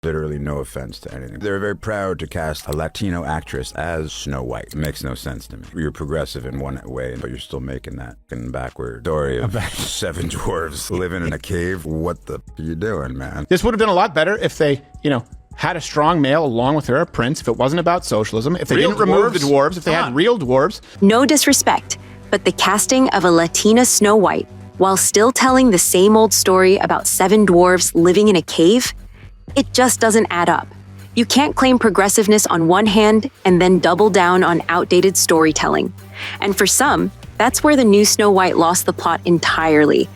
literally no offense to anything. They're very proud to cast a Latino actress as Snow White. It makes no sense to me. You're progressive in one way, but you're still making that backward story of 7 dwarves living in a cave. What the are you doing, man? This would have been a lot better if they, had a strong male along with her, a prince, if it wasn't about socialism, if they didn't remove the dwarves, if they had real dwarves. No disrespect, but the casting of a Latina Snow White, while still telling the same old story about 7 dwarves living in a cave, it just doesn't add up. You can't claim progressiveness on one hand and then double down on outdated storytelling. And for some, that's where the new Snow White lost the plot entirely.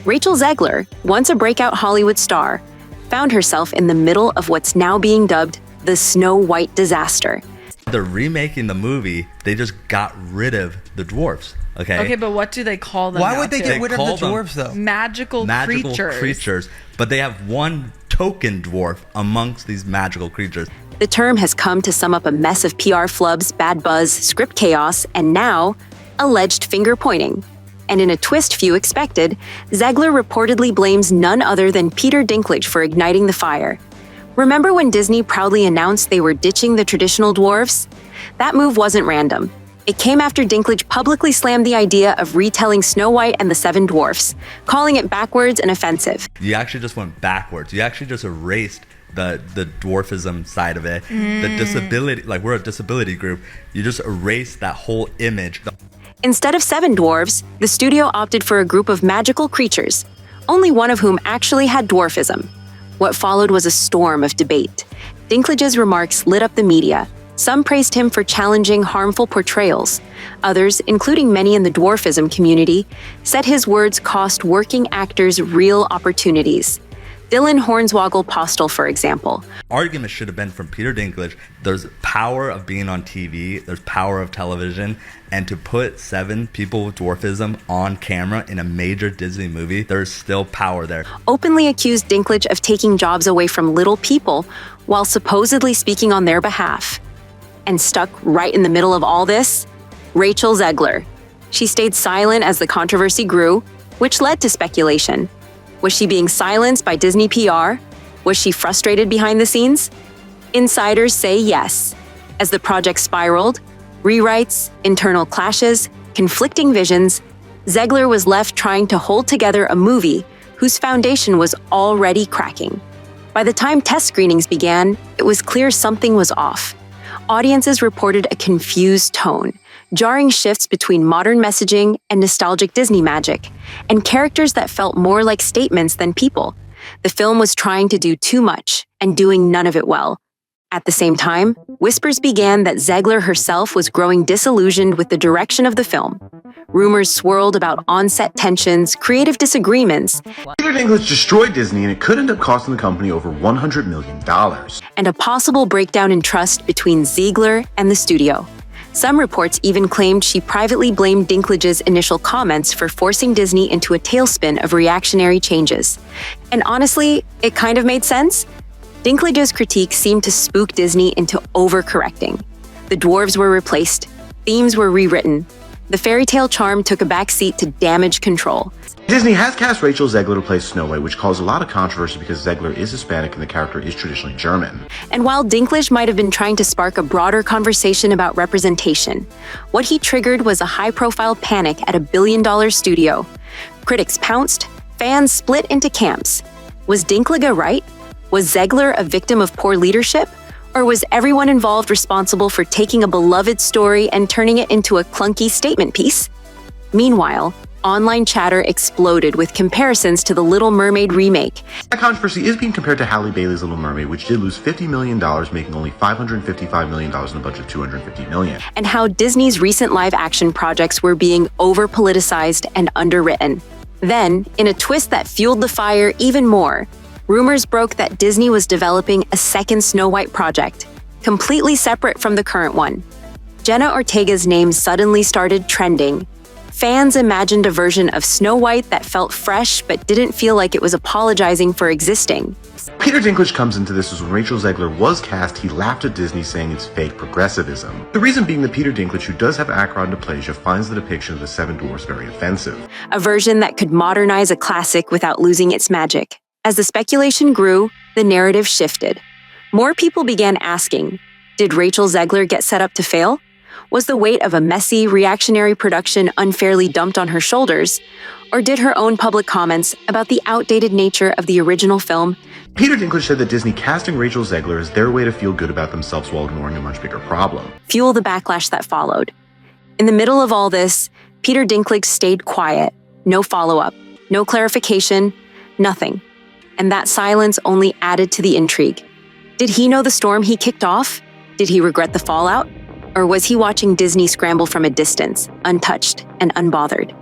Rachel Zegler, once a breakout Hollywood star, found herself in the middle of what's now being dubbed the Snow White disaster. They're remaking the movie, they just got rid of the dwarves. Okay, but what do they call them? Why would they get rid of the dwarves, though? Magical creatures. But they have one token dwarf amongst these magical creatures. The term has come to sum up a mess of PR flubs, bad buzz, script chaos, and now, alleged finger-pointing. And in a twist few expected, Zegler reportedly blames none other than Peter Dinklage for igniting the fire. Remember when Disney proudly announced they were ditching the traditional dwarves? That move wasn't random. It came after Dinklage publicly slammed the idea of retelling Snow White and the 7 Dwarfs, calling it backwards and offensive. You actually just went backwards. You actually just erased the dwarfism side of it. The disability, like we're a disability group, you just erased that whole image. Instead of 7 dwarves, the studio opted for a group of magical creatures, only one of whom actually had dwarfism. What followed was a storm of debate. Dinklage's remarks lit up the media. Some praised him for challenging harmful portrayals. Others, including many in the dwarfism community, said his words cost working actors real opportunities. Dylan Hornswoggle Postel, for example. Argument should have been from Peter Dinklage. There's power of being on TV, there's power of television, and to put 7 people with dwarfism on camera in a major Disney movie, there's still power there. Openly accused Dinklage of taking jobs away from little people while supposedly speaking on their behalf. And stuck right in the middle of all this, Rachel Zegler. She stayed silent as the controversy grew, which led to speculation. Was she being silenced by Disney PR? Was she frustrated behind the scenes? Insiders say yes. As the project spiraled, rewrites, internal clashes, conflicting visions, Zegler was left trying to hold together a movie whose foundation was already cracking. By the time test screenings began, it was clear something was off. Audiences reported a confused tone, jarring shifts between modern messaging and nostalgic Disney magic, and characters that felt more like statements than people. The film was trying to do too much and doing none of it well. At the same time, whispers began that Zegler herself was growing disillusioned with the direction of the film. Rumors swirled about on-set tensions, creative disagreements, Peter Dinklage destroyed Disney, and it could end up costing the company over $100 million. and a possible breakdown in trust between Zegler and the studio. Some reports even claimed she privately blamed Dinklage's initial comments for forcing Disney into a tailspin of reactionary changes. And honestly, it kind of made sense. Dinklage's critique seemed to spook Disney into overcorrecting. The dwarves were replaced, themes were rewritten. The fairy tale charm took a backseat to damage control. Disney has cast Rachel Zegler to play Snow White, which caused a lot of controversy because Zegler is Hispanic and the character is traditionally German. And while Dinklage might have been trying to spark a broader conversation about representation, what he triggered was a high-profile panic at a billion-dollar studio. Critics pounced, fans split into camps. Was Dinklage right? Was Zegler a victim of poor leadership? Or was everyone involved responsible for taking a beloved story and turning it into a clunky statement piece? Meanwhile, online chatter exploded with comparisons to the Little Mermaid remake. That controversy is being compared to Halle Bailey's Little Mermaid, which did lose $50 million, making only $555 million in a budget of $250 million. And how Disney's recent live-action projects were being over-politicized and underwritten. Then, in a twist that fueled the fire even more, rumors broke that Disney was developing a second Snow White project, completely separate from the current one. Jenna Ortega's name suddenly started trending. Fans imagined a version of Snow White that felt fresh but didn't feel like it was apologizing for existing. Peter Dinklage comes into this as when Rachel Zegler was cast, he laughed at Disney saying it's fake progressivism. The reason being that Peter Dinklage, who does have achondroplasia, finds the depiction of the 7 dwarfs very offensive. A version that could modernize a classic without losing its magic. As the speculation grew, the narrative shifted. More people began asking, did Rachel Zegler get set up to fail? Was the weight of a messy, reactionary production unfairly dumped on her shoulders? Or did her own public comments about the outdated nature of the original film? Peter Dinklage said that Disney casting Rachel Zegler is their way to feel good about themselves while ignoring a much bigger problem. Fuel the backlash that followed. In the middle of all this, Peter Dinklage stayed quiet. No follow-up, no clarification, nothing. And that silence only added to the intrigue. Did he know the storm he kicked off? Did he regret the fallout? Or was he watching Disney scramble from a distance, untouched and unbothered?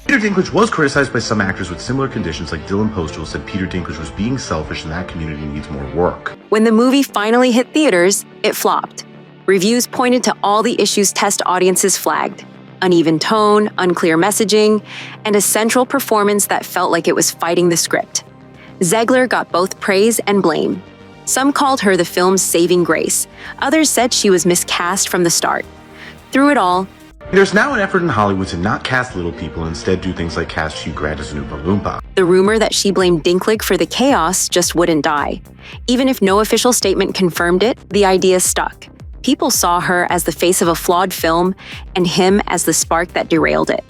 Peter Dinklage was criticized by some actors with similar conditions, like Dylan Postl said Peter Dinklage was being selfish and that community needs more work. When the movie finally hit theaters, it flopped. Reviews pointed to all the issues test audiences flagged: uneven tone, unclear messaging, and a central performance that felt like it was fighting the script. Zegler got both praise and blame. Some called her the film's saving grace. Others said she was miscast from the start. Through it all, there's now an effort in Hollywood to not cast little people and instead do things like cast Hugh Grant as an Oompa Loompa. The rumor that she blamed Dinklage for the chaos just wouldn't die. Even if no official statement confirmed it, the idea stuck. People saw her as the face of a flawed film and him as the spark that derailed it.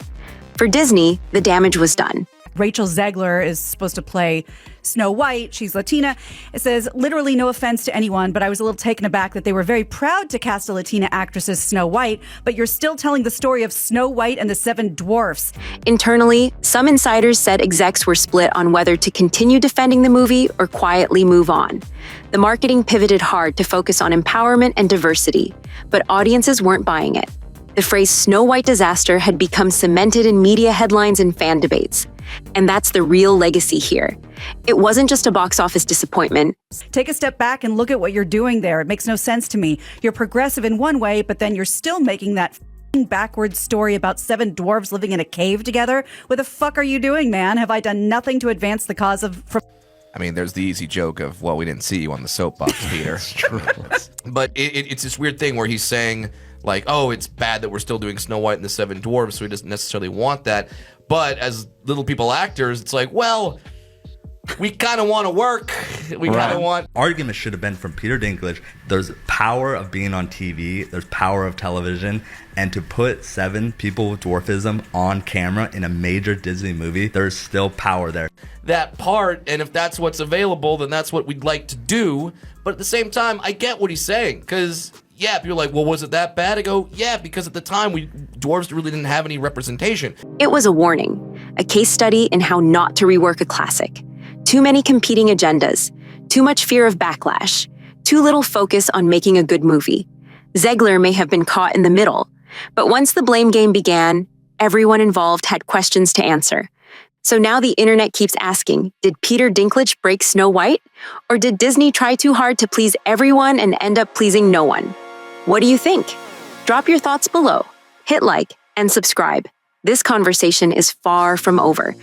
For Disney, the damage was done. Rachel Zegler is supposed to play Snow White. She's Latina. It says, literally no offense to anyone, but I was a little taken aback that they were very proud to cast a Latina actress as Snow White, but you're still telling the story of Snow White and the Seven Dwarfs. Internally, some insiders said execs were split on whether to continue defending the movie or quietly move on. The marketing pivoted hard to focus on empowerment and diversity, but audiences weren't buying it. The phrase Snow White disaster had become cemented in media headlines and fan debates. And that's the real legacy here. It wasn't just a box office disappointment. Take a step back and look at what you're doing there. It makes no sense to me. You're progressive in one way, but then you're still making that backwards story about 7 dwarves living in a cave together. What the fuck are you doing, man? Have I done nothing to advance the cause of... I mean, there's the easy joke of, well, we didn't see you on the soapbox, Peter. It's true. But it's this weird thing where he's saying, like, oh, it's bad that we're still doing Snow White and the Seven Dwarfs, so he doesn't necessarily want that. But as little people actors, it's like, well, we kind of want to work. We kind of want... Argument should have been from Peter Dinklage. There's power of being on TV. There's power of television. And to put 7 people with dwarfism on camera in a major Disney movie, there's still power there. That part, and if that's what's available, then that's what we'd like to do. But at the same time, I get what he's saying, because... yeah, people are like, well, was it that bad? I go, yeah, because at the time, dwarves really didn't have any representation. It was a warning, a case study in how not to rework a classic. Too many competing agendas, too much fear of backlash, too little focus on making a good movie. Zegler may have been caught in the middle, but once the blame game began, everyone involved had questions to answer. So now the internet keeps asking, did Peter Dinklage break Snow White? Or did Disney try too hard to please everyone and end up pleasing no one? What do you think? Drop your thoughts below, hit like, and subscribe. This conversation is far from over.